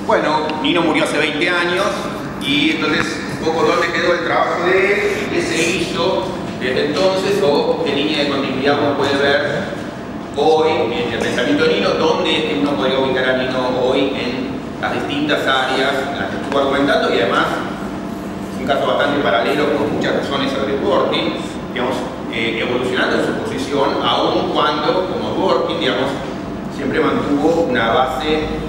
Bueno, Nino murió hace 20 años y entonces un poco dónde quedó el trabajo de él, qué se hizo desde entonces o qué línea de continuidad uno puede ver hoy en el pensamiento de Nino, dónde es que uno podría ubicar a Nino hoy en las distintas áreas en las que estuvo argumentando, y además es un caso bastante paralelo por muchas razones a Dworkin, digamos, evolucionando en su posición, aun cuando, como Dworkin, digamos, siempre mantuvo una base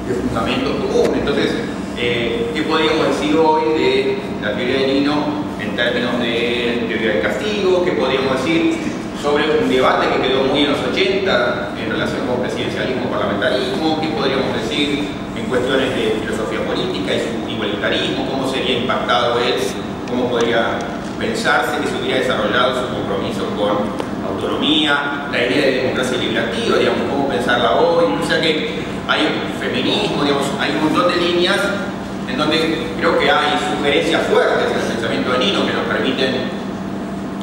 de fundamentos comunes. Entonces, ¿qué podríamos decir hoy de la teoría de Nino en términos de teoría del castigo? ¿Qué podríamos decir sobre un debate que quedó muy en los 80 en relación con presidencialismo, parlamentarismo? ¿Qué podríamos decir en cuestiones de filosofía política y su igualitarismo? ¿Cómo sería impactado él? ¿Cómo podría pensarse que se hubiera desarrollado su compromiso con autonomía? La idea de democracia liberativa, digamos, ¿cómo pensarla hoy? O sea que hay feminismo, digamos, hay un montón de líneas en donde creo que hay sugerencias fuertes en el pensamiento de Nino que nos permiten,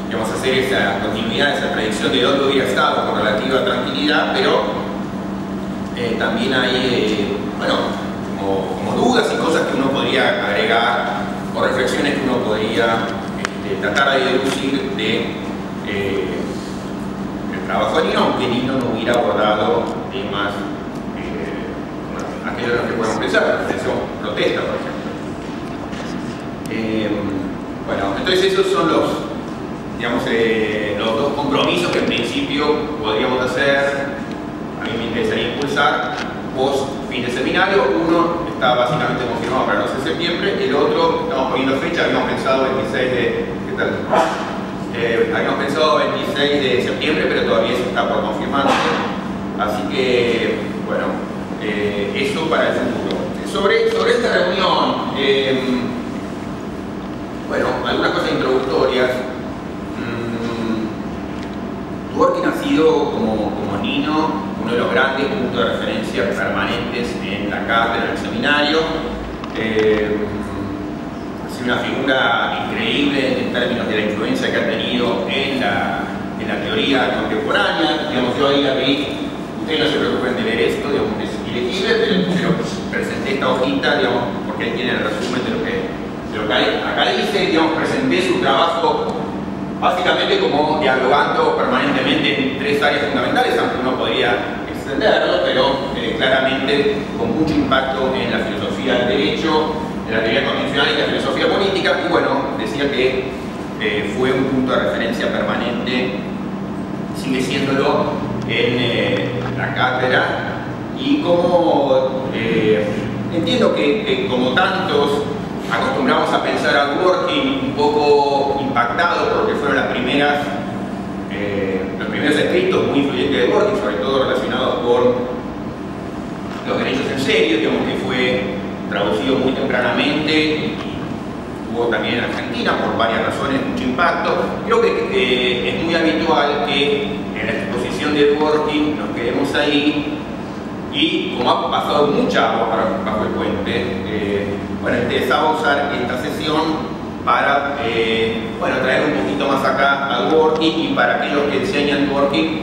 digamos, hacer esa continuidad, esa predicción de dónde hubiera estado con relativa tranquilidad, pero también hay, bueno, como dudas y cosas que uno podría agregar o reflexiones que uno podría tratar de deducir de el trabajo de Nino, aunque Nino no hubiera abordado temas aquellos de los que podemos pensar, la protesta, por ejemplo. Bueno, entonces esos son los, digamos, los dos compromisos que en principio podríamos hacer. A mí me interesaría impulsar post fin de seminario. Uno está básicamente confirmado para el 12 de septiembre, el otro, estamos poniendo fecha, habíamos pensado 26 de... ¿qué tal? Habíamos pensado 26 de septiembre, pero todavía eso está por confirmarse. Así que, bueno, eso para el futuro. Sobre esta reunión, bueno, algunas cosas introductorias. Dworkin ha sido, como Nino, uno de los grandes puntos de referencia permanentes en la cátedra, en el seminario. Ha sido una figura increíble en términos de la influencia que ha tenido en la teoría contemporánea. Digamos, yo ahí la vi. Ustedes no se preocupen de leer esto, digamos, es ilegible, pero presenté esta hojita, digamos, porque ahí tiene el resumen de lo que hay. Acá dice, digamos, presenté su trabajo básicamente como dialogando permanentemente en tres áreas fundamentales, aunque uno podría extenderlo, pero claramente con mucho impacto en la filosofía del derecho, en la teoría constitucional y la filosofía política. Y bueno, decía que fue un punto de referencia permanente, sigue siéndolo en la cátedra, y como entiendo que como tantos acostumbramos a pensar a Dworkin un poco impactado porque fueron los primeros escritos muy influyentes de Dworkin, sobre todo relacionados con los derechos en serio, digamos, que fue traducido muy tempranamente y tuvo también en Argentina por varias razones mucho impacto. Creo que es muy habitual que en la exposición de Dworkin nos quedemos ahí, y como ha pasado mucha agua bajo el puente, bueno, interesaba usar esta sesión para bueno, traer un poquito más acá a Dworkin, y para aquellos que enseñan Dworkin,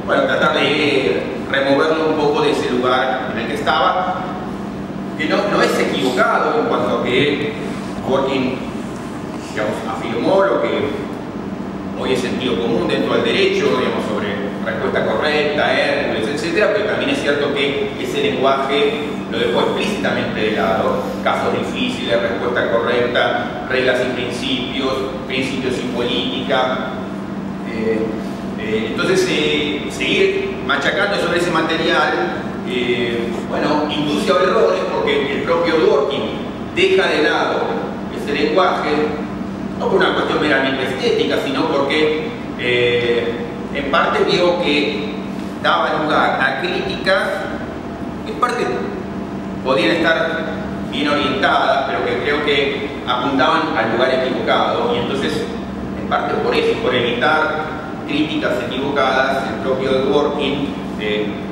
bueno, tratar de removerlo un poco de ese lugar en el que estaba, que no es equivocado en cuanto a que Dworkin, digamos, afirmó lo que hoy es sentido común dentro del derecho, digamos, sobre respuesta correcta, Hércules, etc. Pero también es cierto que ese lenguaje lo dejó explícitamente de lado. Casos difíciles, respuesta correcta, reglas y principios y política. Entonces, seguir machacando sobre ese material, bueno, induce a errores, porque el propio Dworkin deja de lado ese lenguaje, no por una cuestión meramente estética, sino porque en parte vio que daba lugar a críticas que en parte podían estar bien orientadas, pero que creo que apuntaban al lugar equivocado, y entonces en parte por eso, por evitar críticas equivocadas, el propio Dworkin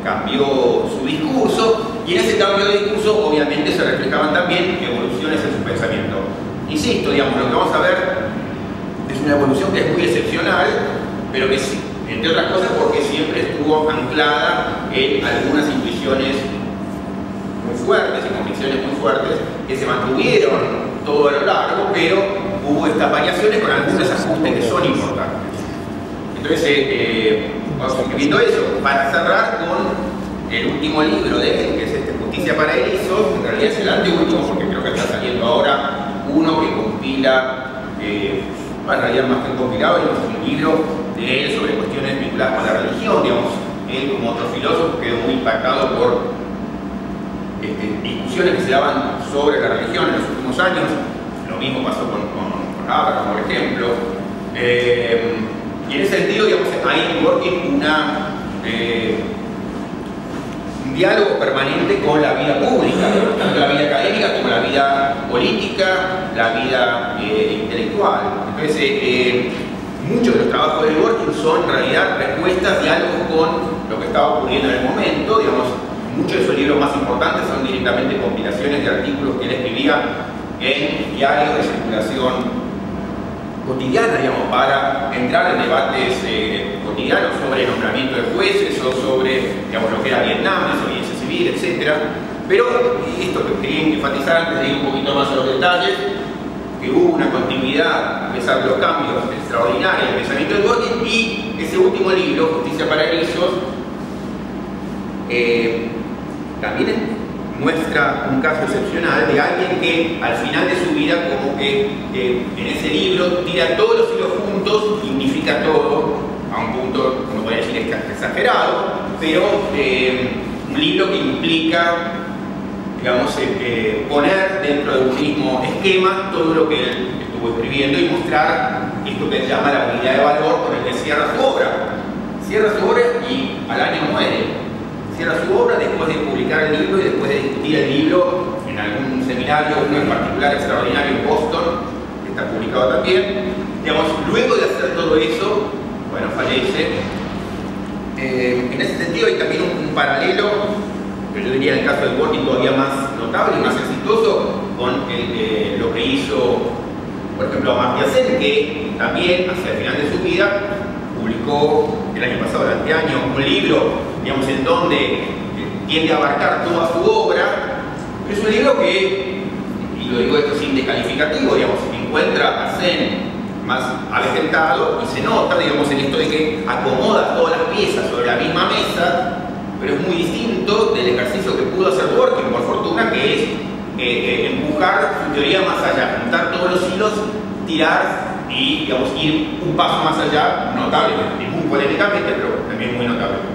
cambió su discurso, y en ese cambio de discurso obviamente se reflejaban también evoluciones en su pensamiento. Insisto, digamos, lo que vamos a ver es una evolución que es muy excepcional, pero que sí, entre otras cosas porque siempre estuvo anclada en algunas intuiciones muy fuertes y convicciones muy fuertes que se mantuvieron todo a lo largo, pero hubo estas variaciones con algunos ajustes que son importantes. Entonces, vamos escribiendo eso para cerrar con el último libro de él, que es Justicia para Erizos. En realidad es el anteúltimo, porque creo que está saliendo ahora uno que compila, en realidad más que un compilado, es un libro de él sobre cuestiones vinculadas con la religión. Digamos, él como otro filósofo quedó muy impactado por discusiones que se daban sobre la religión en los últimos años. Lo mismo pasó con Abraham, por ejemplo. Y en ese sentido, digamos, hay en Dworkin un diálogo permanente con la vida pública, tanto la vida académica como la vida política, la vida intelectual. Entonces, muchos de los trabajos de Dworkin son en realidad respuestas, diálogos con lo que estaba ocurriendo en el momento. Digamos, muchos de sus libros más importantes son directamente compilaciones de artículos que él escribía en diarios de circulación cotidiana, digamos, para entrar en debates cotidianos sobre nombramiento de jueces o sobre, digamos, lo que era Vietnam, desobediencia civil, etc. Pero esto que quería enfatizar antes de ir un poquito más a los detalles, que hubo una continuidad a pesar de los cambios extraordinarios del pensamiento de Dworkin, y ese último libro, Justicia para Erizos, también muestra un caso excepcional de alguien que al final de su vida como que en ese libro tira todos los hilos juntos, significa todo, a un punto, como podría decir, exagerado, pero un libro que implica, digamos, poner dentro de un mismo esquema todo lo que él estuvo escribiendo y mostrar esto que él llama la unidad de valor con el que cierra su obra. Cierra su obra y al año muere. Cierra su obra después de publicar el libro y después de discutir el libro en algún seminario, uno en particular extraordinario en Boston, que está publicado también. Digamos, luego de hacer todo eso, bueno, fallece. En ese sentido hay también un paralelo, que yo diría en el caso de Dworkin todavía más notable y más exitoso, con lo que hizo, por ejemplo, Amartya Sen, que también hacia el final de su vida publicó el año pasado, el anteaño, un libro, digamos, en donde tiende a abarcar toda su obra. Es un libro que, y lo digo esto sin descalificativo, digamos, encuentra a Sen más avejentado y se nota, digamos, en esto de que acomoda todas las piezas sobre la misma mesa, pero es muy distinto del ejercicio que pudo hacer Dworkin, por fortuna, que es empujar su teoría más allá, juntar todos los hilos, tirar y, digamos, ir un paso más allá, notablemente, muy polémicamente, pero también muy notablemente.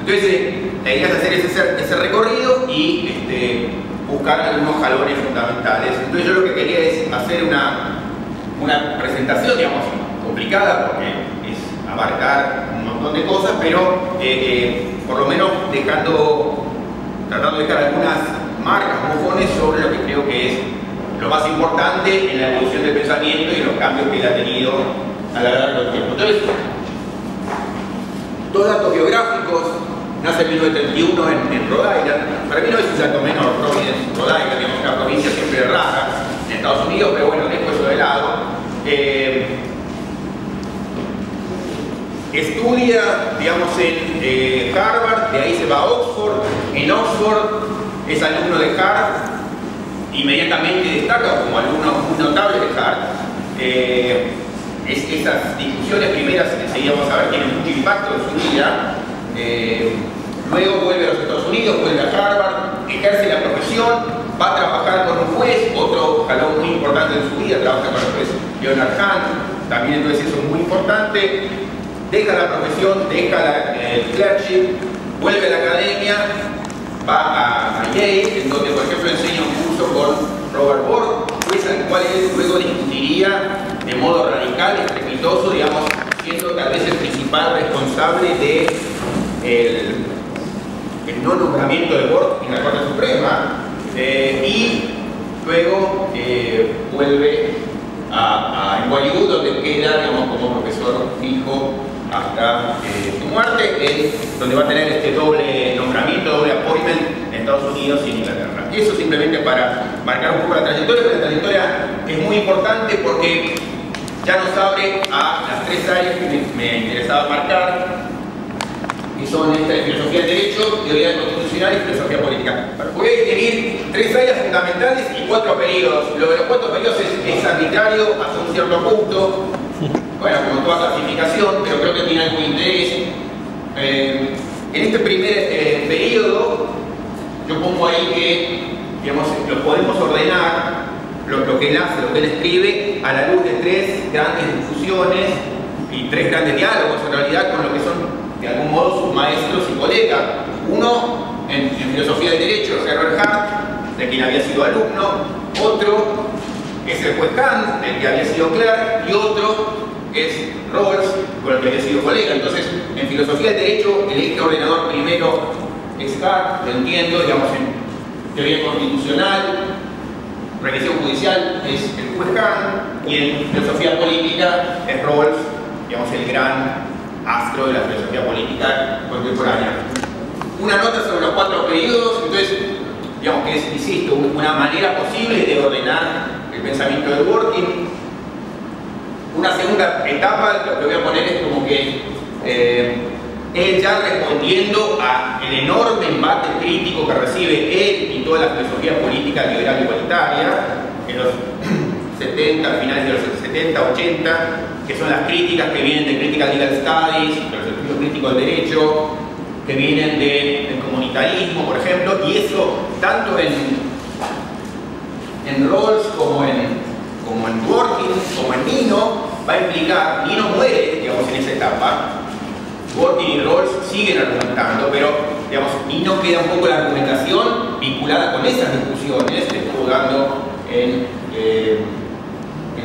Entonces, la idea es hacer ese recorrido y buscar algunos jalones fundamentales. Entonces, yo lo que quería es hacer una presentación, digamos, complicada, porque es abarcar un montón de cosas, pero por lo menos tratando de dejar algunas marcas, mojones sobre lo que creo que es lo más importante en la evolución del pensamiento y en los cambios que él ha tenido a lo largo del tiempo. Entonces, dos datos biográficos. Nace en 1931 en Rhode Island. Para mí no es un salto menor, Providence, Rhode Island, digamos, una provincia siempre rara en Estados Unidos, pero bueno, dejo eso de lado. Estudia, digamos, en Harvard, de ahí se va a Oxford. En Oxford es alumno de Hart, inmediatamente destaca como alumno muy notable de Hart. Esas discusiones primeras, enseguida vamos a ver, tienen mucho impacto en su vida. Luego vuelve a los Estados Unidos, vuelve a Harvard, ejerce la profesión, va a trabajar con un juez, otro jalón muy importante en su vida, trabaja con el juez Leonard Hunt, también entonces eso es muy importante. Deja la profesión, deja el clerkship, vuelve a la academia, va a Yale, en donde por ejemplo enseña un curso con Robert Bork, juez al cual él luego discutiría de modo radical, estrepitoso, digamos, siendo tal vez el principal responsable de el no nombramiento de Bork en la Corte Suprema, y luego vuelve a Hollywood, donde queda, digamos, como profesor fijo hasta su muerte, donde va a tener este doble nombramiento, doble appointment en Estados Unidos y en Inglaterra. Y eso simplemente para marcar un poco la trayectoria, pero la trayectoria es muy importante porque ya nos abre a las tres áreas que me interesaba marcar. que son esta de filosofía del derecho, teoría constitucional y filosofía política. Voy a distinguir 3 áreas fundamentales y 4 periodos. Lo de los 4 periodos es arbitrario hasta un cierto punto, bueno, como toda clasificación, pero creo que tiene algún interés. En este primer periodo, yo pongo ahí que, digamos, lo podemos ordenar, lo que él hace, lo que él escribe, a la luz de 3 grandes discusiones y 3 grandes diálogos, en realidad, con lo que son de algún modo sus maestros y colegas. Uno en filosofía del derecho, Herbert Hart, de quien había sido alumno; otro es el juez Kant, del que había sido Clark; y otro es Rawls, con el que había sido colega. Entonces, en filosofía del derecho, el eje ordenador primero es Hart, lo entiendo, digamos, en teoría constitucional, regresión judicial es el juez Kant, y en filosofía política es Rawls, digamos, el gran astro de la filosofía política contemporánea. Una nota sobre los 4 periodos, entonces, digamos que es, insisto, una manera posible de ordenar el pensamiento de Dworkin. Una segunda etapa, lo que voy a poner es como que él ya respondiendo al enorme embate crítico que recibe él y toda la filosofía política liberal igualitaria en los 70, finales de los 70, 80, que son las críticas que vienen de Critical Legal Studies, de los estudios críticos del derecho, que vienen del comunitarismo, por ejemplo, y eso tanto en Rawls como en Dworkin, como en Nino, va a implicar, Nino muere, digamos, en esa etapa, Dworkin y Rawls siguen argumentando, pero, digamos, Nino queda un poco la argumentación vinculada con esas discusiones que estuvo dando en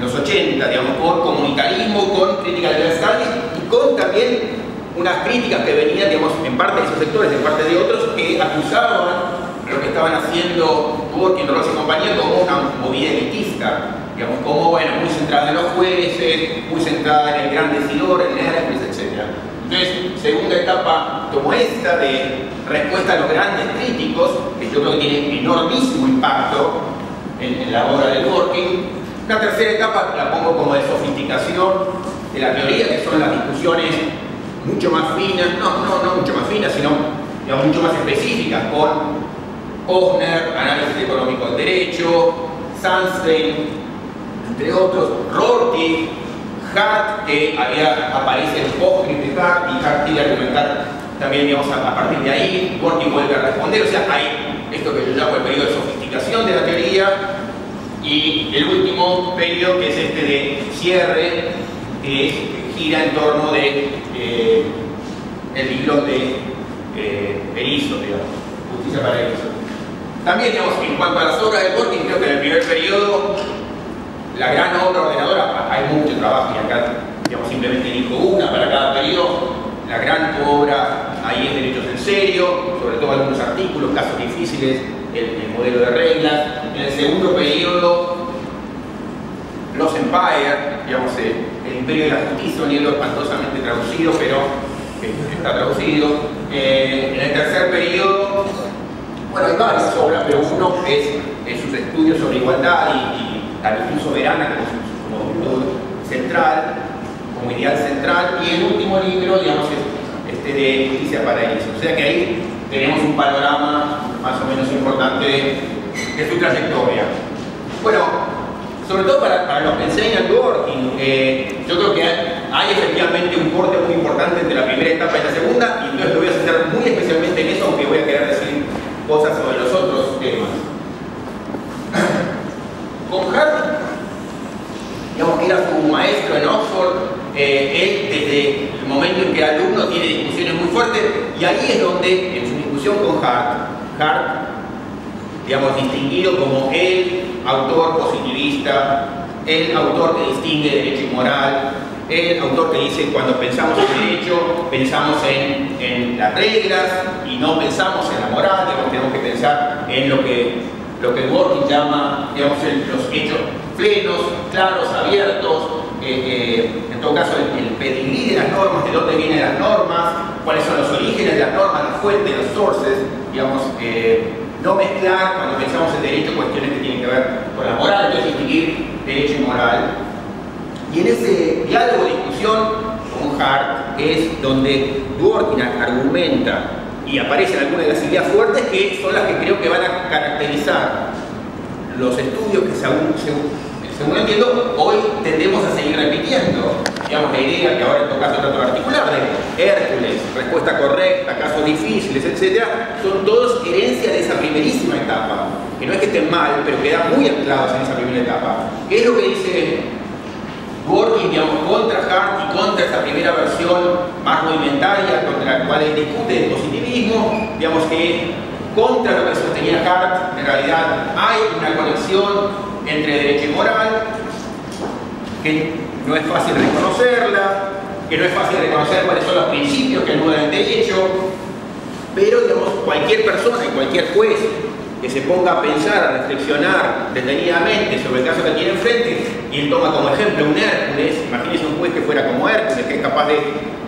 los 80, digamos, con comunitarismo, con crítica de las studies y con también unas críticas que venían, digamos, en parte de esos sectores, en parte de otros, que acusaban lo que estaban haciendo Dworkin, Rawls y compañía como una movida elitista, digamos, como, bueno, muy centrada en los jueces, muy centrada en el gran decidor, en Hermes, etc. Entonces, segunda etapa como esta de respuesta a los grandes críticos, que yo creo que tiene enormísimo impacto en la obra de Dworkin. Una tercera etapa la pongo como de sofisticación de la teoría, que son las discusiones mucho más finas, no mucho más finas, sino, digamos, mucho más específicas, con Posner, análisis económico del derecho, Sunstein, entre otros, Rorty, Hart, que aparece en postscript de Hart, y Hart quiere argumentar también, digamos, a partir de ahí. Dworkin vuelve a responder, o sea, hay esto que yo llamo el periodo de sofisticación de la teoría, y el último periodo, que es este de cierre, que gira en torno de el libro de Erizo, digamos, Justicia para Erizo. También, digamos, en cuanto a las obras de Dworkin, creo que en el primer periodo, la gran obra ordenadora, hay mucho trabajo, y acá, digamos, simplemente elijo una para cada periodo. La gran obra ahí es Derechos en Serio, sobre todo algunos artículos, casos difíciles, el modelo de reglas. En el segundo periodo, Los Empire, digamos, el Imperio de la Justicia, un libro espantosamente traducido, pero está traducido. En el tercer periodo, bueno, hay varias obras, pero uno es sus estudios sobre igualdad y la virtud soberana como virtud central, como ideal central, y el último libro, digamos, es este de Justicia para Erizo. O sea que ahí tenemos un panorama más o menos importante de su trayectoria. Bueno, sobre todo para los que enseñan Dworkin, yo creo que hay efectivamente un corte muy importante entre la primera etapa y la segunda, y entonces me voy a centrar muy especialmente en eso, aunque voy a querer decir cosas sobre los otros temas. Con Hart, digamos que era su maestro en Oxford, él desde el momento en que era alumno tiene discusiones muy fuertes, y ahí es donde, en su discusión con Hart, digamos, distinguido como el autor positivista, el autor que distingue derecho y moral, el autor que dice cuando pensamos en derecho, pensamos en las reglas y no pensamos en la moral, digamos, tenemos que pensar en lo que Dworkin llama, digamos, los hechos plenos, claros, abiertos, en todo caso el pedigrí de las normas, de dónde vienen las normas, cuáles son los orígenes de las normas, las fuentes, los sources, digamos, no mezclar cuando pensamos en derecho cuestiones que tienen que ver con la moral, entonces distinguir derecho y moral. Y en ese diálogo, discusión con Hart, es donde Dworkin argumenta y aparecen algunas de las ideas fuertes que son las que creo que van a caracterizar los estudios que según entiendo, hoy tendemos a seguir repitiendo. Digamos, la idea que ahora en todo caso trato de articular de Hércules, respuesta correcta, casos difíciles, etc., son todos herencia de esa primerísima etapa, que no es que estén mal, pero quedan muy anclados en esa primera etapa. ¿Qué es lo que dice Dworkin, digamos, contra Hart y contra esa primera versión más rudimentaria, contra la cual él discute el positivismo? Digamos que contra lo que sostenía Hart, en realidad hay una conexión entre derecho y moral, que no es fácil reconocerla, que no es fácil reconocer cuáles son los principios que anudan el derecho, pero digamos, cualquier persona y cualquier juez que se ponga a pensar, a reflexionar detenidamente sobre el caso que tiene enfrente, y él toma como ejemplo un Hércules, imagínese un juez que fuera como Hércules, que es capaz de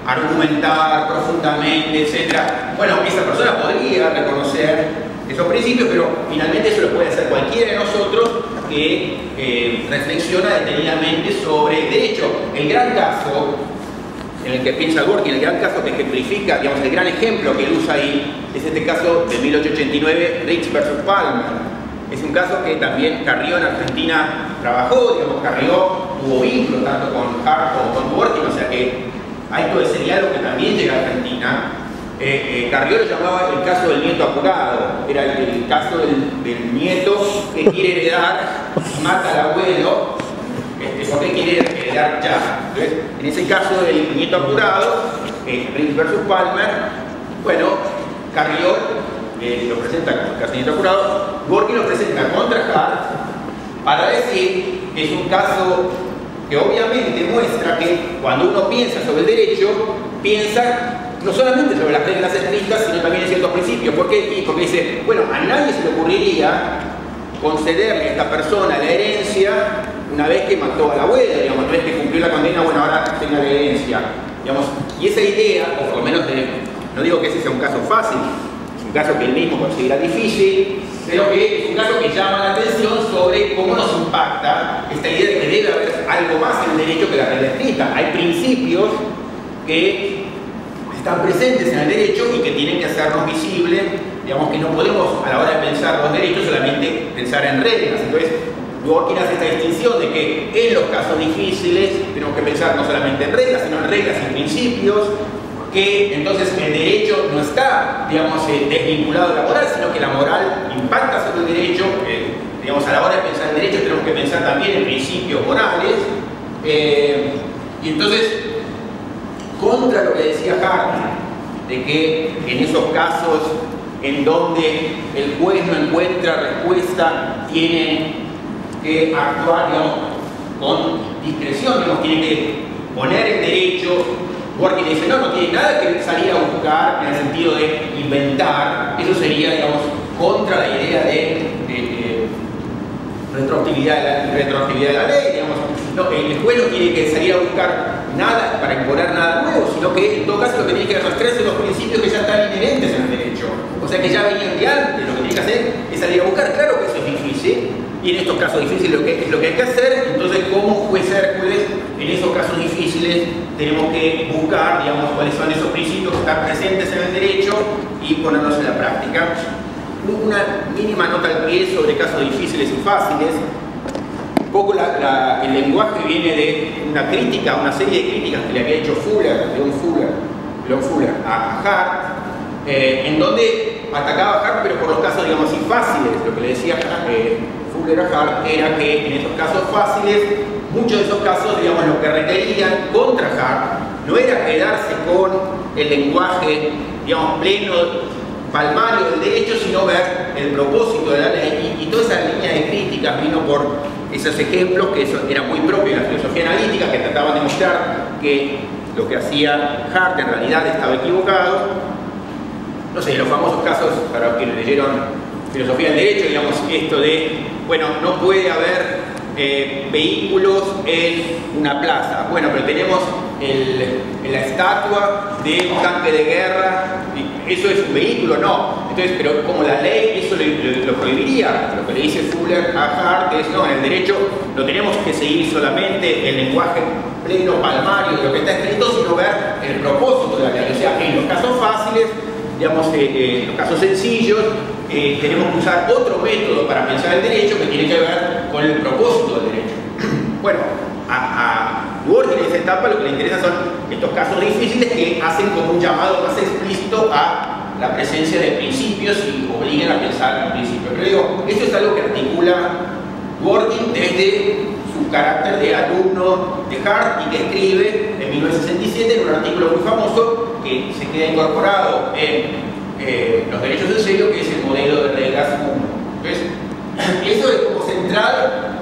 argumentar profundamente, etc. Bueno, esa persona podría reconocer esos principios, pero finalmente eso lo puede hacer cualquiera de nosotros que reflexiona detenidamente sobre el derecho. El gran caso en el que piensa Dworkin, el gran caso que ejemplifica, digamos, el gran ejemplo que él usa ahí, es este caso de 1889, Rich versus Palmer. Es un caso que también Carrió en Argentina trabajó, digamos, Carrió tuvo vínculo tanto con Hart como con Dworkin, o sea que hay todo ese diálogo que también llega a Argentina. Carrió lo llamaba el caso del nieto apurado, era el caso del nieto que quiere heredar y mata al abuelo porque quiere heredar ya. Entonces, en ese caso del nieto apurado, Rich versus Palmer, bueno, Carrió lo presenta como el caso del nieto apurado, Dworkin lo presenta contra Hart para decir que es un caso que obviamente muestra que cuando uno piensa sobre el derecho, piensa no solamente sobre las reglas escritas, sino también en ciertos principios. ¿Por qué? Porque dice, bueno, a nadie se le ocurriría concederle a esta persona la herencia una vez que mató al abuelo, digamos, una vez que cumplió la condena, bueno, ahora tenga la herencia. Digamos, y esa idea, o por lo menos no digo que ese sea un caso fácil, es un caso que él mismo considera difícil, pero que es un caso que llama la atención sobre cómo nos impacta esta idea de que debe haber algo más en el derecho que la regla escrita. Hay principios que están presentes en el derecho y que tienen que hacernos visibles, digamos que no podemos a la hora de pensar los derechos solamente pensar en reglas. Entonces Dworkin hace esta distinción de que en los casos difíciles tenemos que pensar no solamente en reglas, sino en reglas y principios, que entonces el derecho no está, digamos, desvinculado de la moral, sino que la moral impacta sobre el derecho. Digamos, a la hora de pensar en derecho tenemos que pensar también en principios morales, y entonces contra lo que decía Hart, de que en esos casos en donde el juez no encuentra respuesta, tiene que actuar, digamos, con discreción, digamos, tiene que poner el derecho. Dworkin dice, no tiene nada que salir a buscar en el sentido de inventar, eso sería, digamos, contra la idea de retroactividad de la ley, digamos. No, el juez no tiene que salir a buscar nada para imponer nada nuevo, sino que en todo caso lo que tiene que arrastrar son los principios que ya están inherentes en el derecho, o sea que ya venían de antes. Lo que tiene que hacer es salir a buscar. Claro que eso es difícil, y en estos casos difíciles es lo que hay que hacer. Entonces, como juez Hércules, en esos casos difíciles tenemos que buscar, digamos, cuáles son esos principios que están presentes en el derecho y ponerlos en la práctica. Una mínima nota al pie sobre casos difíciles y fáciles. Un poco el lenguaje viene de una crítica, una serie de críticas que le había hecho Leon Fuller a Hart, en donde atacaba a Hart, pero por los casos, digamos, fáciles. Lo que le decía Fuller a Hart era que en esos casos fáciles, muchos de esos casos, digamos, lo que requerían contra Hart no era quedarse con el lenguaje, digamos, pleno, palmario del derecho, sino ver el propósito de la ley, y toda esa línea de críticas vino por esos ejemplos que eso era muy propio de la filosofía analítica, que trataban de mostrar que lo que hacía Hart en realidad estaba equivocado. No sé, los famosos casos, para los que leyeron filosofía del derecho, digamos, esto de, bueno, no puede haber vehículos en una plaza. Bueno, pero tenemos la estatua de un tanque de guerra, ¿eso es un vehículo? No. Entonces, pero como la ley eso lo prohibiría, lo que le dice Fuller a Hart es, no, en el derecho no tenemos que seguir solamente el lenguaje pleno, palmario de lo que está escrito, sino ver el propósito de la ley. O sea, en los casos fáciles, digamos, los casos sencillos, tenemos que usar otro método para pensar el derecho que tiene que ver con el propósito del derecho. Bueno, a Dworkin en esa etapa lo que le interesa son estos casos difíciles que hacen como un llamado más explícito a la presencia de principios y obligan a pensar en principios. Pero digo, esto es algo que articula Dworkin desde su carácter de alumno de Hart y que escribe en 1967 en un artículo muy famoso que se queda incorporado en los derechos del sello, que es el modelo de reglas 1. Entonces, eso es como central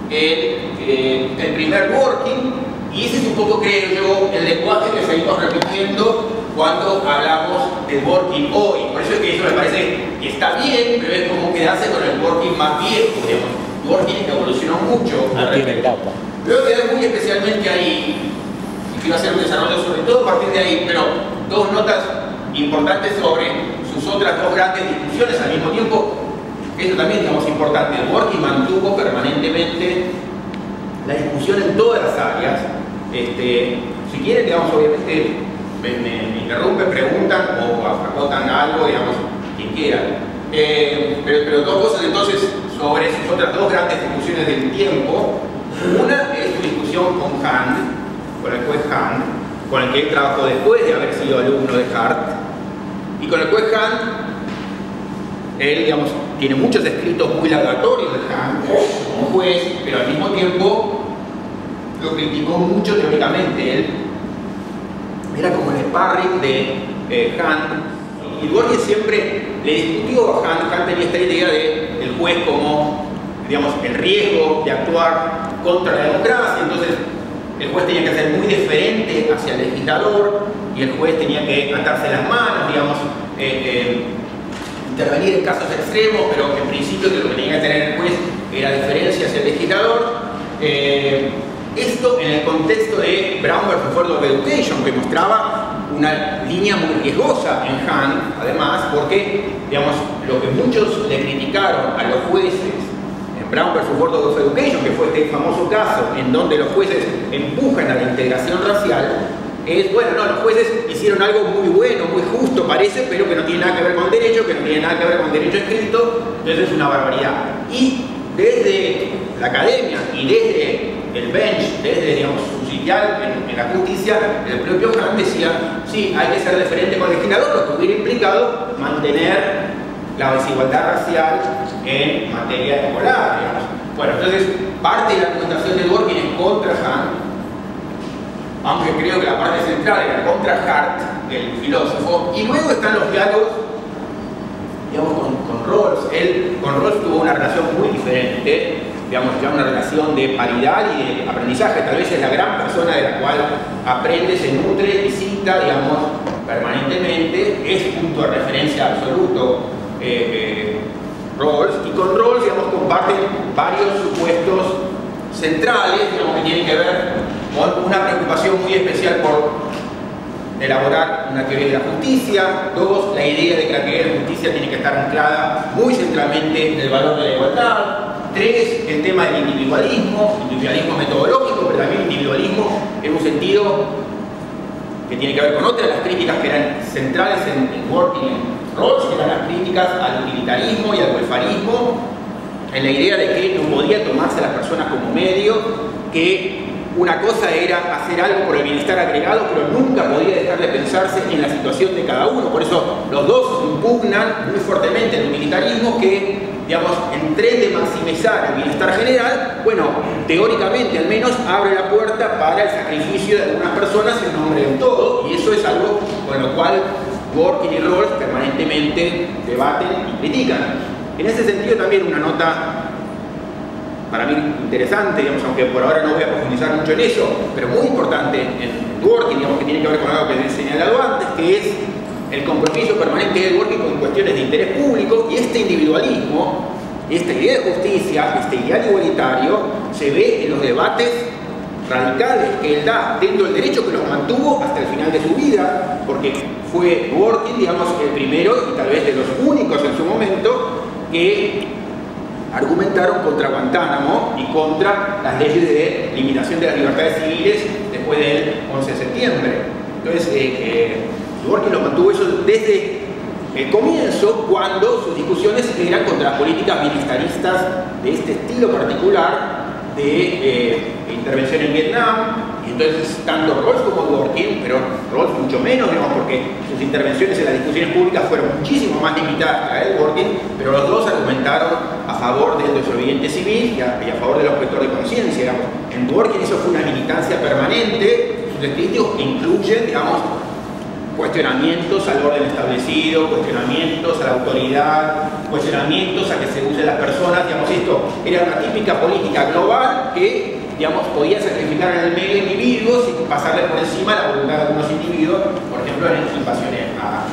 el primer Dworkin, y ese es un poco, creo yo, el lenguaje que seguimos repitiendo cuando hablamos de Dworkin hoy. Por eso es que eso me parece que está bien, pero es como quedarse con el Dworkin más viejo, digamos. Dworkin evolucionó mucho. No tiene grapa. Veo que es muy especialmente ahí, y quiero hacer un desarrollo sobre todo a partir de ahí, pero dos notas importantes sobre sus otras dos grandes discusiones al mismo tiempo. Eso también, digamos, importante. Dworkin mantuvo permanentemente la discusión en todas las áreas. Si quieren, digamos, obviamente me interrumpen, preguntan o acotan algo, digamos, quien quiera. Pero dos cosas entonces sobre sus otras dos grandes discusiones del tiempo. Una es su discusión con Hand, con el juez Hand, con el que él trabajó después de haber sido alumno de Hart. Y con el juez Hand, él, digamos, tiene muchos escritos muy laudatorios de Hand como juez, pero al mismo tiempo lo criticó mucho teóricamente. Él era como el sparring de Hand, y Dworkin siempre le discutió a Hand. Hand tenía esta idea del juez como, digamos, el riesgo de actuar contra la democracia. Entonces el juez tenía que ser muy deferente hacia el legislador y el juez tenía que atarse las manos, digamos, intervenir en casos extremos, pero en principio lo que tenía que tener el juez era deferencia hacia el legislador. Esto en el contexto de Brown vs. Board of Education, que mostraba una línea muy riesgosa en Hand, además, porque, digamos, lo que muchos le criticaron a los jueces en Brown vs. Board of Education, que fue este famoso caso en donde los jueces empujan a la integración racial, es, bueno, no, los jueces hicieron algo muy bueno, muy justo parece, pero que no tiene nada que ver con derecho, que no tiene nada que ver con derecho escrito, entonces es una barbaridad. Y desde la academia y desde el bench, desde, digamos, su sitial en la justicia, el propio Hand decía, sí, hay que ser deferente con el legislador, lo que hubiera implicado mantener la desigualdad racial en materia escolar, digamos. Bueno, entonces, parte de la argumentación de Dworkin es contra Hand, aunque creo que la parte central era contra Hart, el filósofo, y luego están los diálogos, digamos, con Rawls. Él con Rawls tuvo una relación muy diferente, digamos, ya una relación de paridad y de aprendizaje. Tal vez es la gran persona de la cual aprende, se nutre y cita, digamos, permanentemente. Es punto de referencia absoluto Rawls, y con Rawls, digamos, comparten varios supuestos centrales, digamos, que tienen que ver con una preocupación muy especial por elaborar una teoría de la justicia. Dos, la idea de que la teoría de la justicia tiene que estar anclada muy centralmente en el valor de la igualdad. Tres, el tema del individualismo metodológico, pero también individualismo en un sentido que tiene que ver con otras de las críticas que eran centrales en Dworkin y en Rawls, que eran las críticas al utilitarismo y al welfarismo, en la idea de que no podía tomarse a las personas como medio, que una cosa era hacer algo por el bienestar agregado, pero nunca podía dejar de pensarse en la situación de cada uno. Por eso los dos impugnan muy fuertemente el utilitarismo, que, digamos, en tren de maximizar el bienestar general, bueno, teóricamente al menos abre la puerta para el sacrificio de algunas personas en nombre de un todo, y eso es algo con lo cual Dworkin y Rawls permanentemente debaten y critican. En ese sentido también una nota para mí interesante, digamos, aunque por ahora no voy a profundizar mucho en eso, pero muy importante en Dworkin, digamos, que tiene que ver con algo que les he señalado antes, que es el compromiso permanente de Dworkin con cuestiones de interés público, y este individualismo, esta idea de justicia, este ideal igualitario, se ve en los debates radicales que él da dentro del derecho, que los mantuvo hasta el final de su vida, porque fue Dworkin, digamos, el primero y tal vez de los únicos en su momento que argumentaron contra Guantánamo y contra las leyes de limitación de las libertades civiles después del 11 de septiembre. Entonces, Dworkin lo mantuvo eso desde el comienzo, cuando sus discusiones eran contra las políticas militaristas de este estilo particular de intervención en Vietnam. Y entonces tanto Rawls como Dworkin, pero Rawls mucho menos, digamos, porque sus intervenciones en las discusiones públicas fueron muchísimo más limitadas que la de Dworkin, pero los dos argumentaron a favor del desobediente civil y a favor del objetor de conciencia, digamos. En Dworkin eso fue una militancia permanente. Sus escritos incluyen, digamos, cuestionamientos al orden establecido, cuestionamientos a la autoridad, cuestionamientos a que se usen las personas, digamos, esto era una típica política global que, digamos, podía sacrificar en el medio individuos y pasarle por encima la voluntad de algunos individuos, por ejemplo, en la invasión a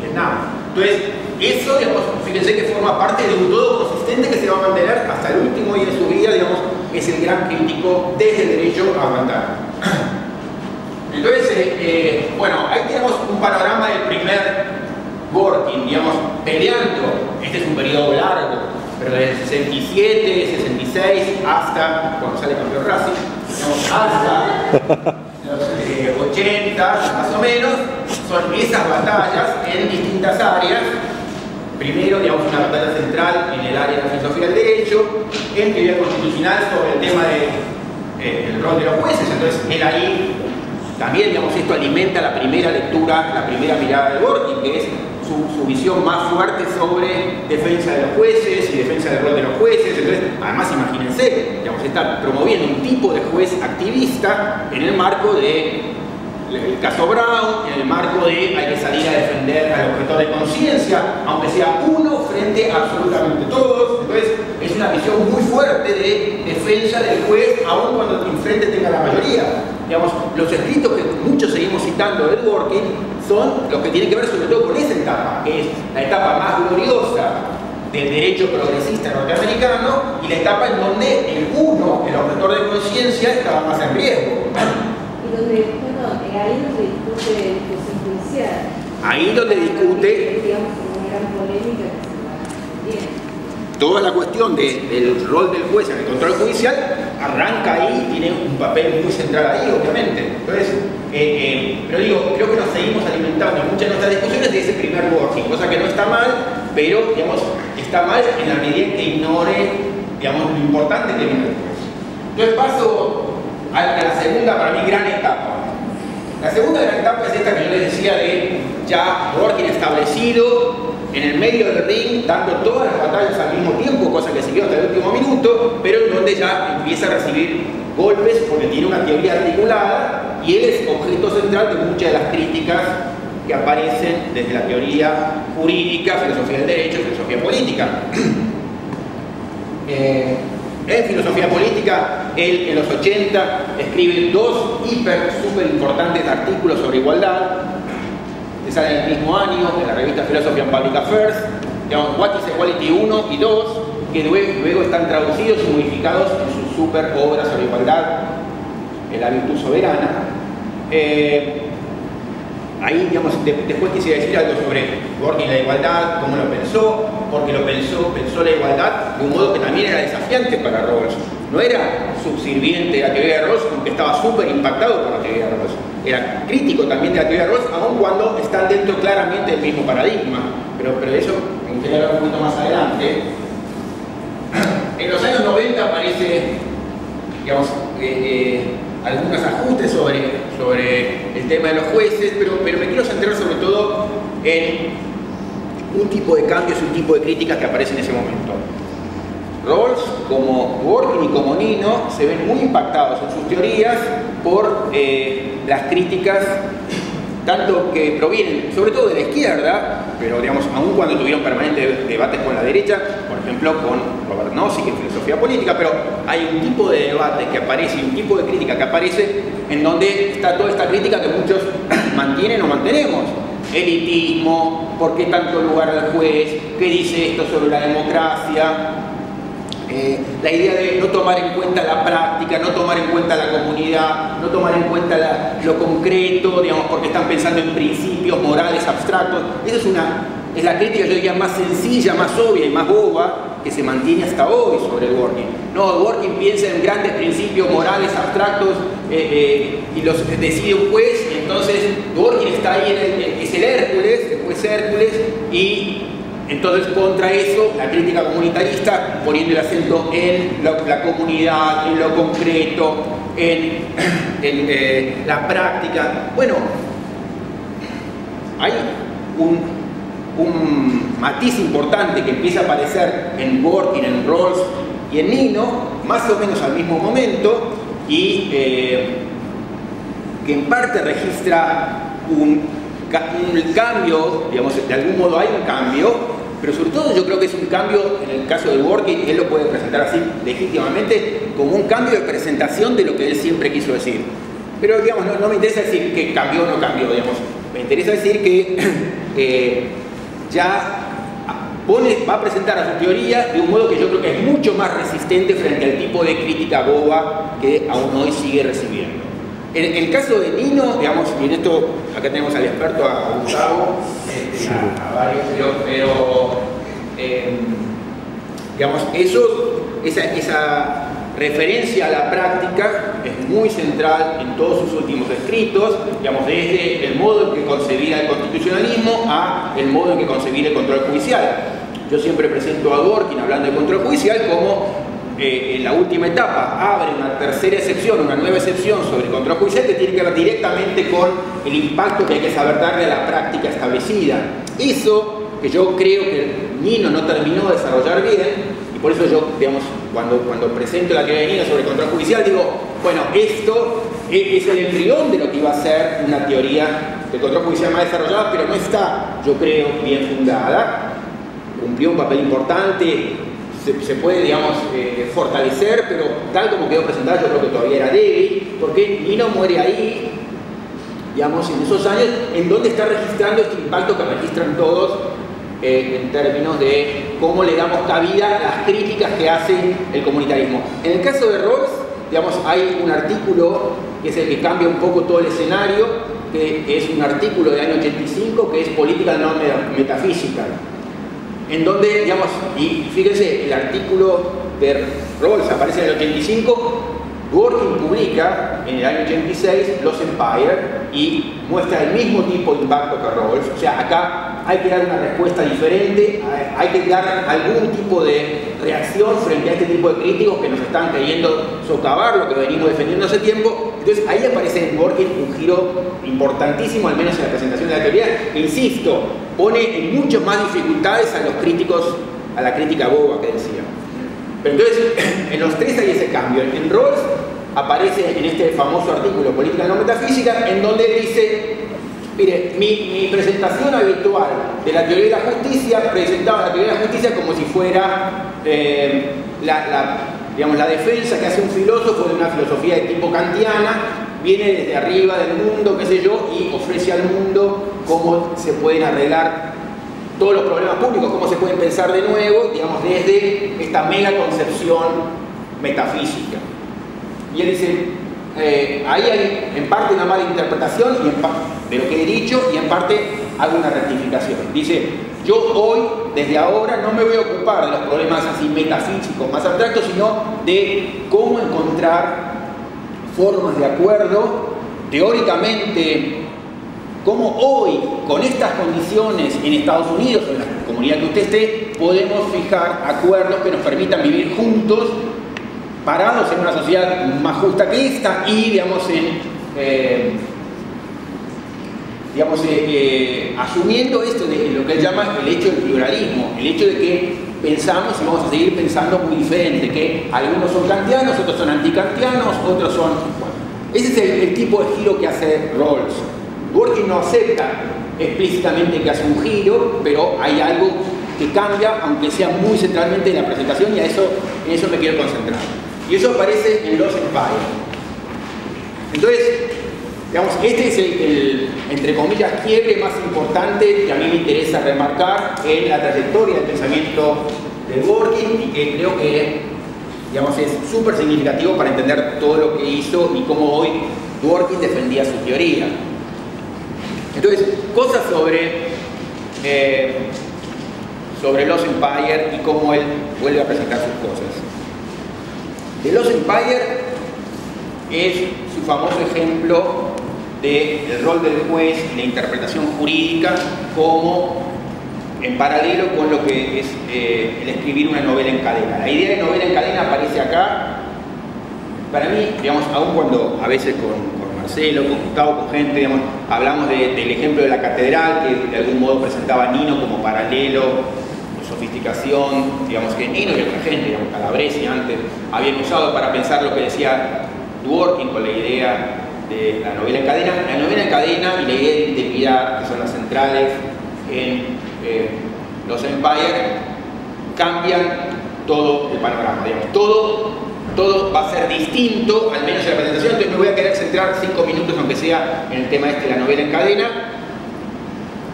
Vietnam. Entonces, eso, digamos, fíjense que forma parte de un todo consistente que se va a mantener hasta el último día de su vida, digamos, es el gran crítico desde el derecho a aguantar. Entonces, bueno, ahí tenemos un panorama del primer Dworkin, digamos, peleando. Este es un periodo largo, pero desde el 67, 66, hasta, cuando sale campeón Racing, digamos, hasta los 80, más o menos, son esas batallas en distintas áreas. Primero, digamos, una batalla central en el área de la filosofía del derecho, en teoría constitucional sobre el tema del rol de los jueces. Entonces, él ahí también, digamos, esto alimenta la primera lectura, la primera mirada de Dworkin, que es su visión más fuerte sobre defensa de los jueces y defensa del rol de los jueces. Entonces, además, imagínense, digamos, está promoviendo un tipo de juez activista en el marco de el caso Brown, en el marco de hay que salir a defender al objetor de conciencia, aunque sea uno frente a absolutamente todos. Entonces, es una visión muy fuerte de defensa del juez, aun cuando enfrente tenga la mayoría. Digamos, los escritos que muchos seguimos citando de Dworkin son los que tienen que ver sobre todo con esa etapa, que es la etapa más gloriosa del derecho progresista norteamericano y la etapa en donde el uno, el objetor de conciencia, estaba más en riesgo. Y donde, ahí donde discute discusión judicial. Ahí donde discute, digamos, una gran polémica que se va bien. Toda la cuestión del rol del juez en el control judicial arranca ahí, tiene un papel muy central ahí, obviamente. Entonces, pero digo, creo que nos seguimos alimentando en muchas de nuestras discusiones de ese primer Dworkin, cosa que no está mal, pero, digamos, está mal en la medida en que ignore, digamos, lo importante que viene después. Entonces paso a la segunda, para mí, gran etapa. La segunda gran etapa es esta que yo les decía de ya Dworkin establecido en el medio del ring, dando todas las batallas al mismo tiempo, cosa que siguió hasta el último minuto, pero en donde ya empieza a recibir golpes porque tiene una teoría articulada y él es objeto central de muchas de las críticas que aparecen desde la teoría jurídica, filosofía del derecho, filosofía política. En filosofía política, él en los 80 escribe dos súper importantes artículos sobre igualdad, que salen en el mismo año en la revista Philosophy and Public Affairs, digamos, What is Equality 1 y 2, que luego están traducidos y modificados en su super obra sobre igualdad, La virtud soberana. Ahí, digamos, después quisiera decir algo sobre Dworkin y la igualdad, cómo lo pensó, porque lo pensó la igualdad de un modo que también era desafiante para Rawls. No era subserviente a la teoría de Rawls, aunque estaba súper impactado por la teoría de Rawls. Era crítico también de la teoría de Rawls, aun cuando están dentro claramente del mismo paradigma. Pero de eso me gustaría hablar un poquito más adelante. En los años 90 aparece, digamos, algunos ajustes sobre el tema de los jueces, pero me quiero centrar sobre todo en un tipo de cambios y un tipo de críticas que aparecen en ese momento. Rawls, como Dworkin y como Nino, se ven muy impactados en sus teorías por las críticas, tanto que provienen sobre todo de la izquierda, pero digamos, aun cuando tuvieron permanentes debates con la derecha, por ejemplo con Robert Nozick en filosofía política, pero hay un tipo de debate que aparece y un tipo de crítica que aparece en donde está toda esta crítica que muchos mantienen o mantenemos. Elitismo, ¿por qué tanto lugar al juez? ¿Qué dice esto sobre la democracia? la idea de no tomar en cuenta la práctica, no tomar en cuenta la comunidad, no tomar en cuenta lo concreto, digamos, porque están pensando en principios morales abstractos. Esa es la crítica, yo diría, más sencilla, más obvia y más boba que se mantiene hasta hoy sobre Dworkin. No, Dworkin piensa en grandes principios morales abstractos y los decide un juez, y entonces Dworkin está ahí, es el Hércules, el juez Hércules, y entonces contra eso la crítica comunitarista, poniendo el acento en la comunidad, en lo concreto, en la práctica. Bueno, hay un matiz importante que empieza a aparecer en Dworkin, en Rawls y en Nino, más o menos al mismo momento, y que en parte registra un cambio, digamos, de algún modo hay un cambio, pero sobre todo yo creo que es un cambio, en el caso de Dworkin, él lo puede presentar así legítimamente, como un cambio de presentación de lo que él siempre quiso decir. Pero digamos, no me interesa decir que cambió o no cambió, digamos, me interesa decir que ya va a presentar a su teoría de un modo que yo creo que es mucho más resistente frente al tipo de crítica boba que aún hoy sigue recibiendo. En el caso de Nino, digamos, y en esto acá tenemos al experto, a Gustavo, a varios, pero digamos, esa referencia a la práctica es muy central en todos sus últimos escritos, digamos, desde el modo en que concebía el constitucionalismo a el modo en que concebía el control judicial. Yo siempre presento a Dworkin, hablando de control judicial, como en la última etapa abre una tercera excepción, una nueva excepción sobre el control judicial que tiene que ver directamente con el impacto que hay que saber darle a la práctica establecida. Eso que yo creo que Nino no terminó de desarrollar bien, y por eso yo, digamos, cuando presento la teoría de Nino sobre el control judicial, digo, bueno, esto es el embrión de lo que iba a ser una teoría del control judicial más desarrollada, pero no está, yo creo, bien fundada. Cumplió un papel importante, se puede, digamos, fortalecer, pero tal como quedó presentada yo creo que todavía era débil, porque Nino muere ahí, digamos, en esos años, en donde está registrando este impacto que registran todos en términos de cómo le damos cabida a las críticas que hace el comunitarismo. En el caso de Rawls, digamos, hay un artículo que es el que cambia un poco todo el escenario, que es un artículo del año 85, que es Political Non-Metaphysical, en donde, digamos, y fíjense, el artículo de Rawls aparece en el 85, Dworkin publica en el año 86 Los Empire y muestra el mismo tipo de impacto que Rawls. O sea, acá hay que dar una respuesta diferente, hay que dar algún tipo de reacción frente a este tipo de críticos que nos están queriendo socavar lo que venimos defendiendo hace tiempo. Entonces ahí aparece en Dworkin un giro importantísimo, al menos en la presentación de la teoría, que, insisto, pone en muchas más dificultades a los críticos, a la crítica boba que decía. Pero entonces, en los tres hay ese cambio. En Rawls aparece en este famoso artículo Política no Metafísica, en donde dice, mire, mi presentación habitual de la teoría de la justicia, presentaba la teoría de la justicia como si fuera digamos, la defensa que hace un filósofo de una filosofía de tipo kantiana, viene desde arriba del mundo, qué sé yo, y ofrece al mundo cómo se pueden arreglar todos los problemas públicos, cómo se pueden pensar de nuevo, digamos, desde esta mega concepción metafísica. Y él dice, ahí hay en parte una mala interpretación de lo que he dicho, y en parte hago una rectificación. Dice, yo hoy, desde ahora, no me voy a ocupar de los problemas así metafísicos más abstractos, sino de cómo encontrar formas de acuerdo teóricamente. Cómo hoy, con estas condiciones en Estados Unidos o en la comunidad que usted esté, podemos fijar acuerdos que nos permitan vivir juntos, parados en una sociedad más justa que esta y, digamos, asumiendo esto de lo que él llama el hecho del pluralismo, el hecho de que pensamos y vamos a seguir pensando muy diferente, que algunos son kantianos, otros son antikantianos, otros son... Bueno, ese es el tipo de giro que hace Rawls. Dworkin no acepta explícitamente que hace un giro, pero hay algo que cambia, aunque sea muy centralmente en la presentación, y en eso me quiero concentrar. Y eso aparece en Los Empire. Entonces, digamos, este es el, entre comillas, quiebre más importante que a mí me interesa remarcar en la trayectoria del pensamiento de Dworkin, y que creo que digamos, es súper significativo para entender todo lo que hizo y cómo hoy Dworkin defendía su teoría. Entonces, cosas sobre Lost Empire y cómo él vuelve a presentar sus cosas. The Lost Empire es su famoso ejemplo del rol del juez y la interpretación jurídica como en paralelo con lo que es el escribir una novela en cadena. La idea de novela en cadena aparece acá. Para mí, digamos, aun cuando a veces con Marcelo, con Gustavo, con gente, digamos, hablamos del ejemplo de la catedral, que de algún modo presentaba a Nino como paralelo, de sofisticación, digamos, que Nino y otra gente, digamos, Calabresi antes, habían usado para pensar lo que decía Dworkin con la idea de la novela en cadena. La novela en cadena y la idea de integridad, que son las centrales en Lost Empire, cambian todo el panorama, digamos, todo va a ser distinto, al menos en la presentación. Entonces me voy a querer centrar 5 minutos, aunque sea en el tema de la novela en cadena,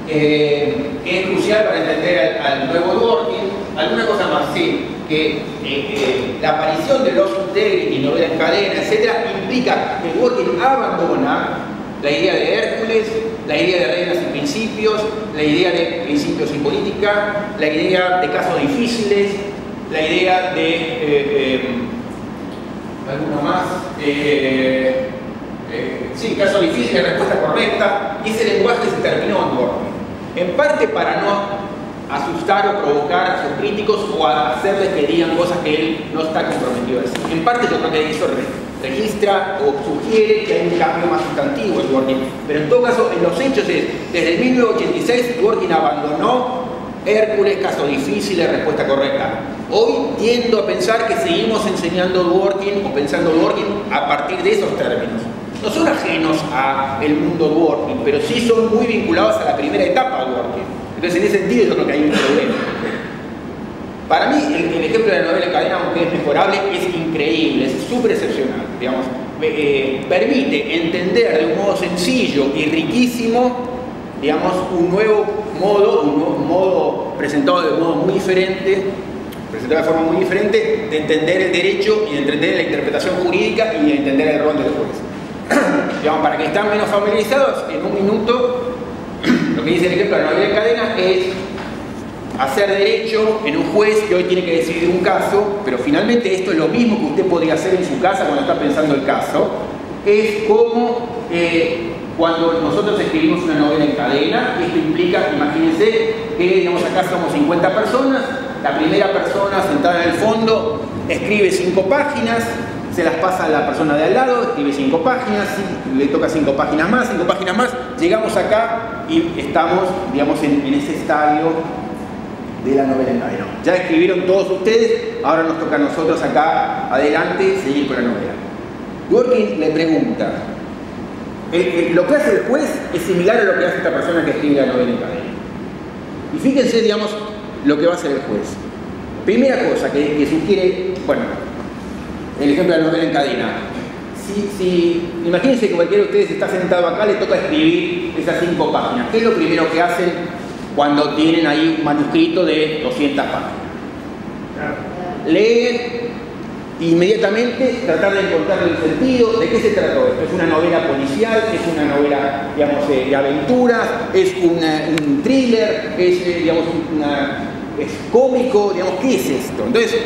que es crucial para entender al nuevo Dworkin. Alguna cosa más, sí, que la aparición de Lost Integrity, novela en cadena, etc., implica que Dworkin abandona la idea de Hércules, la idea de reglas y principios, la idea de principios y política, la idea de casos difíciles, la idea de alguno más, sí, caso difícil, respuesta correcta, y ese lenguaje se terminó en Dworkin. En parte para no asustar o provocar a sus críticos o a hacerles que digan cosas que él no está comprometido a decir. En parte yo creo que eso registra o sugiere que hay un cambio más sustantivo en Dworkin, pero en todo caso en los hechos es, desde el 1986 Dworkin abandonó Hércules, caso difícil, respuesta correcta. Hoy tiendo a pensar que seguimos enseñando Dworkin o pensando Dworkin a partir de esos términos. No son ajenos al mundo Dworkin, pero sí son muy vinculados a la primera etapa de Dworkin. Entonces en ese sentido yo creo que hay un problema. Para mí el ejemplo de la novela en cadena, aunque es mejorable, es increíble, es súper excepcional. Digamos, permite entender de un modo sencillo y riquísimo, digamos, un nuevo modo presentado de modo muy diferente, presentado de forma muy diferente, de entender el derecho y de entender la interpretación jurídica y de entender el rol del juez. Digamos, para que estén menos familiarizados, en un minuto, lo que dice el ejemplo de la novela en cadena es hacer derecho en un juez que hoy tiene que decidir un caso, pero finalmente esto es lo mismo que usted podría hacer en su casa cuando está pensando el caso. Es como cuando nosotros escribimos una novela en cadena, esto implica, imagínense que, digamos, acá somos 50 personas, la primera persona sentada en el fondo escribe 5 páginas, se las pasa a la persona de al lado, escribe 5 páginas, le toca 5 páginas más, llegamos acá y estamos, digamos, en ese estadio de la novela en cadena. Ya escribieron todos ustedes, ahora nos toca a nosotros acá adelante seguir con la novela. Dworkin le pregunta, lo que hace el juez es similar a lo que hace esta persona que escribe la novela en cadena. Y fíjense, digamos, lo que va a hacer el juez. Primera cosa que sugiere, bueno, el ejemplo de la novela en cadena. Imagínense que cualquiera de ustedes está sentado acá, le toca escribir esas 5 páginas. ¿Qué es lo primero que hacen cuando tienen ahí un manuscrito de 200 páginas? Leen inmediatamente, tratar de encontrar el sentido. ¿De qué se trató esto? ¿Es una novela policial? ¿Es una novela, digamos, de aventuras? ¿Es un thriller? ¿Es cómico? Digamos, ¿qué es esto? Entonces,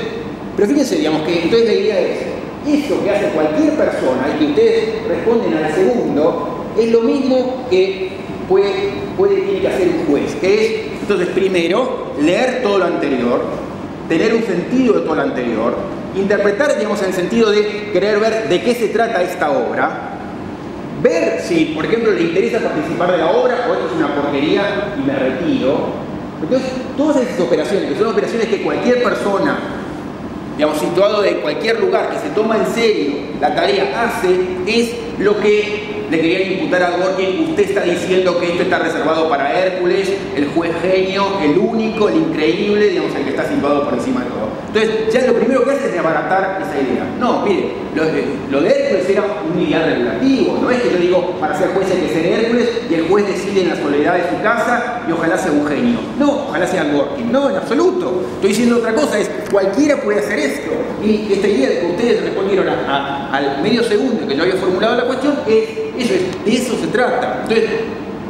pero fíjense, digamos, que entonces la idea es eso que hace cualquier persona y que ustedes responden a la segundo, es lo mismo que tiene que hacer un juez, que es, entonces, primero, leer todo lo anterior, tener un sentido de todo lo anterior, interpretar, digamos, en el sentido de querer ver de qué se trata esta obra, ver si, por ejemplo, le interesa participar de la obra o esto es una porquería y me retiro. Entonces, todas esas operaciones, que son operaciones que cualquier persona, digamos, situado de cualquier lugar, que se toma en serio la tarea, hace, es lo que le querían imputar a Dworkin. Usted está diciendo que esto está reservado para Hércules, el juez genio, el único, el increíble, digamos, el que está situado por encima de todo. Entonces, ya lo primero que hace es abaratar esa idea. No, mire, lo de Hércules era un ideal regulativo. No es que yo digo, para ser juez hay que ser Hércules y el juez decide en la soledad de su casa y ojalá sea un genio. No, ojalá sea Dworkin. No, en absoluto. Estoy diciendo otra cosa, es cualquiera puede hacer esto. Y esta idea de que ustedes respondieron al medio segundo que yo había formulado la cuestión, de eso se trata. Entonces,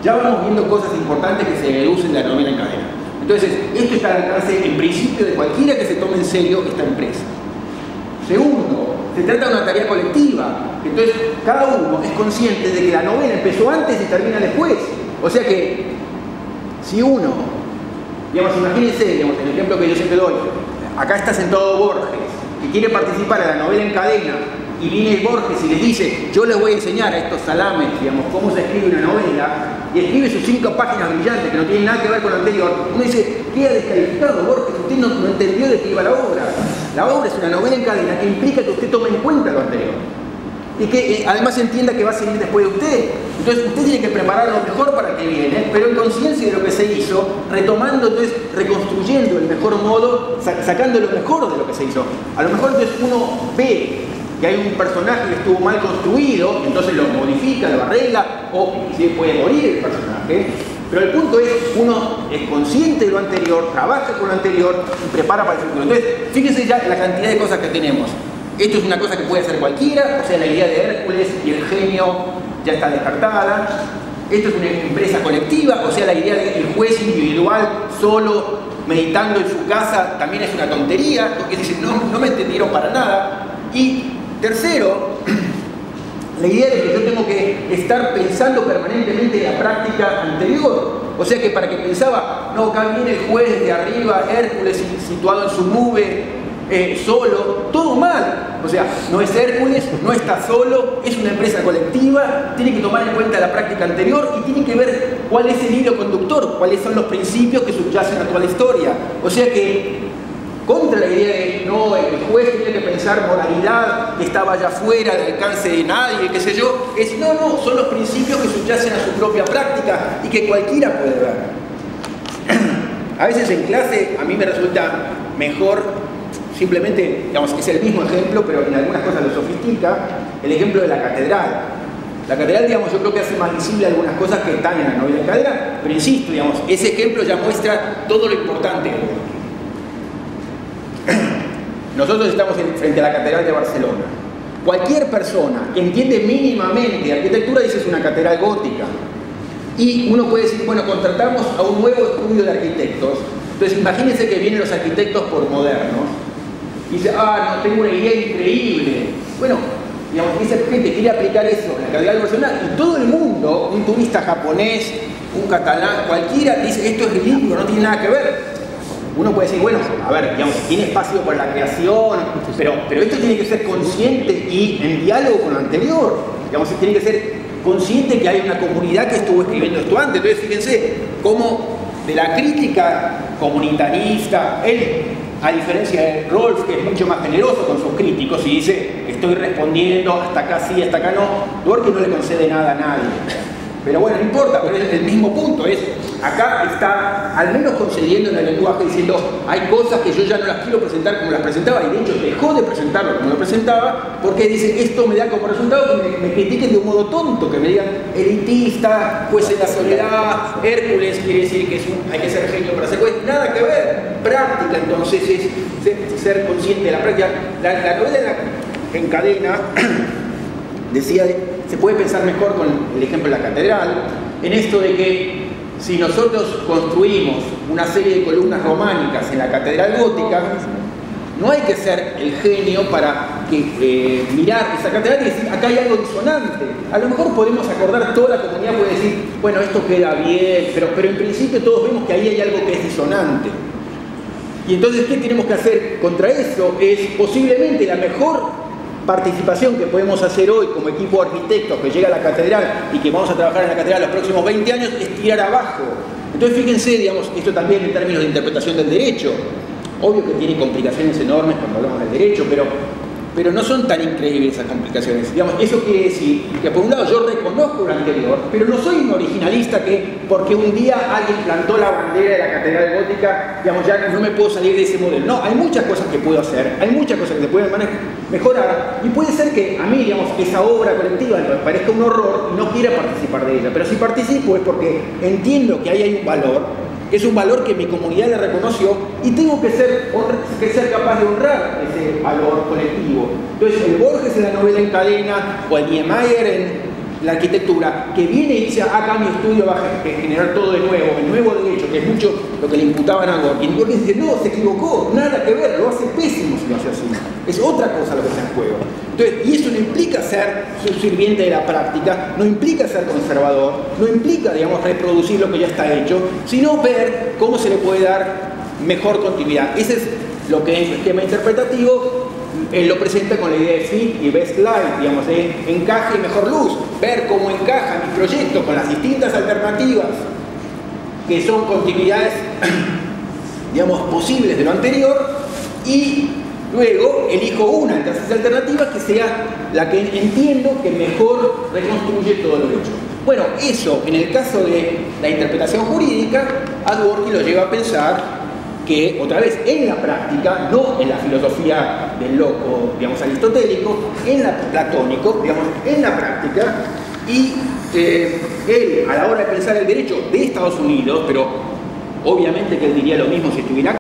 ya vamos viendo cosas importantes que se deducen de la novela en cadena. Entonces, esto está al alcance, en principio, de cualquiera que se tome en serio esta empresa. Segundo, se trata de una tarea colectiva. Entonces, cada uno es consciente de que la novela empezó antes y termina después. O sea que, si uno, digamos, imagínense, digamos, el ejemplo que yo siempre doy, acá está sentado Borges, que quiere participar en la novela en cadena, y viene Borges y les dice, yo les voy a enseñar a estos salames, digamos, cómo se escribe una novela, y escribe sus 5 páginas brillantes que no tienen nada que ver con lo anterior. Uno dice, queda descalificado, Borges, usted no entendió de qué iba la obra. La obra es una novela en cadena que implica que usted tome en cuenta lo anterior. Y que además entienda que va a seguir después de usted. Entonces usted tiene que preparar lo mejor para el que viene, pero en conciencia de lo que se hizo, retomando, entonces reconstruyendo el mejor modo, sacando lo mejor de lo que se hizo. A lo mejor entonces uno ve que hay un personaje que estuvo mal construido, entonces lo modifica, lo arregla, o si puede morir el personaje. Pero el punto es, uno es consciente de lo anterior, trabaja con lo anterior y prepara para el futuro. Entonces, fíjense ya la cantidad de cosas que tenemos. Esto es una cosa que puede hacer cualquiera, o sea, la idea de Hércules y el genio ya está descartada. Esto es una empresa colectiva, o sea, la idea del juez individual solo meditando en su casa también es una tontería, porque dicen, no me entendieron para nada. Y tercero, la idea de que yo tengo que estar pensando permanentemente en la práctica anterior. O sea que para que pensaba, no, acá viene el juez desde arriba, Hércules situado en su nube, solo, todo mal. O sea, no es Hércules, no está solo, es una empresa colectiva, tiene que tomar en cuenta la práctica anterior y tiene que ver cuál es el hilo conductor, cuáles son los principios que subyacen a toda la historia. O sea que, contra la idea de, no, el juez tenía que pensar moralidad, que estaba allá fuera del alcance de nadie, qué sé yo, es no, son los principios que subyacen a su propia práctica y que cualquiera puede ver. A veces en clase a mí me resulta mejor, simplemente, digamos, es el mismo ejemplo, pero en algunas cosas lo sofistica, el ejemplo de la catedral. La catedral, digamos, yo creo que hace más visible algunas cosas que están en la novela en cadena, pero insisto, digamos, ese ejemplo ya muestra todo lo importante. Nosotros estamos frente a la Catedral de Barcelona. Cualquier persona que entiende mínimamente arquitectura dice es una catedral gótica. Y uno puede decir, bueno, contratamos a un nuevo estudio de arquitectos. Entonces imagínense que vienen los arquitectos por modernos y dice, no, tengo una idea increíble. Bueno, digamos, esa gente quiere aplicar eso en la Catedral de Barcelona y todo el mundo, un turista japonés, un catalán, cualquiera, dice, esto es ridículo, no tiene nada que ver. Uno puede decir, bueno, a ver, digamos, tiene espacio para la creación, pero esto tiene que ser consciente y en diálogo con lo anterior. Digamos, tiene que ser consciente que hay una comunidad que estuvo escribiendo esto antes. Entonces, fíjense cómo de la crítica comunitarista, él, a diferencia de Rolf, que es mucho más generoso con sus críticos y dice, estoy respondiendo, hasta acá sí, hasta acá no, Dworkin no le concede nada a nadie. Pero bueno, no importa, pero es el mismo punto, acá está al menos concediendo en el lenguaje diciendo hay cosas que yo ya no las quiero presentar como las presentaba y de hecho dejó de presentarlo como lo presentaba porque dice esto me da como resultado que me critiquen de un modo tonto, que me digan elitista, juez en la soledad, Hércules quiere decir que hay que ser genio para ser juez, nada que ver, práctica entonces es ser consciente de la práctica. La novela en cadena decía, se puede pensar mejor con el ejemplo de la catedral, en esto de que si nosotros construimos una serie de columnas románicas en la catedral gótica, no hay que ser el genio para mirar esa catedral y decir, acá hay algo disonante. A lo mejor podemos acordar, toda la comunidad puede decir, bueno, esto queda bien, pero en principio todos vemos que ahí hay algo que es disonante. Y entonces, ¿qué tenemos que hacer contra eso? Es posiblemente la mejor participación que podemos hacer hoy como equipo de arquitectos que llega a la catedral y que vamos a trabajar en la catedral los próximos 20 años es tirar abajo. Entonces fíjense, digamos, esto también en términos de interpretación del derecho. Obvio que tiene complicaciones enormes cuando hablamos del derecho, pero pero no son tan increíbles esas complicaciones. Digamos, eso quiere decir que por un lado yo reconozco lo anterior, pero no soy un originalista que porque un día alguien plantó la bandera de la Catedral Gótica, digamos, ya no me puedo salir de ese modelo. No, hay muchas cosas que puedo hacer, hay muchas cosas que se pueden mejorar, y puede ser que a mí, digamos, esa obra colectiva me parezca un horror y no quiera participar de ella, pero si participo es porque entiendo que ahí hay un valor, es un valor que mi comunidad le reconoció y tengo que ser capaz de honrar ese valor colectivo. Entonces, el Borges en la novela en cadena o el Niemeyer en la arquitectura, que viene y dice, acá mi estudio va a generar todo de nuevo, el nuevo derecho, que es mucho lo que le imputaban a Gorky. Y Gorky dice, no, se equivocó, nada que ver, lo hace pésimo si lo hace así. Es otra cosa lo que está en juego. Entonces, y eso no implica ser subserviente de la práctica, no implica ser conservador, no implica, digamos, reproducir lo que ya está hecho, sino ver cómo se le puede dar mejor continuidad. Ese es lo que en el esquema interpretativo él lo presenta con la idea de fit y best light, digamos, de encaje y mejor luz, ver cómo encaja mi proyecto con las distintas alternativas que son continuidades, digamos, posibles de lo anterior, y luego elijo una de esas alternativas que sea la que entiendo que mejor reconstruye todo lo hecho. Bueno, eso en el caso de la interpretación jurídica, a Dworkin lo lleva a pensar que, otra vez, en la práctica, no en la filosofía del loco, digamos, aristotélico, en la platónico, digamos, en la práctica, y él, a la hora de pensar el derecho de Estados Unidos, pero obviamente que él diría lo mismo si estuviera acá,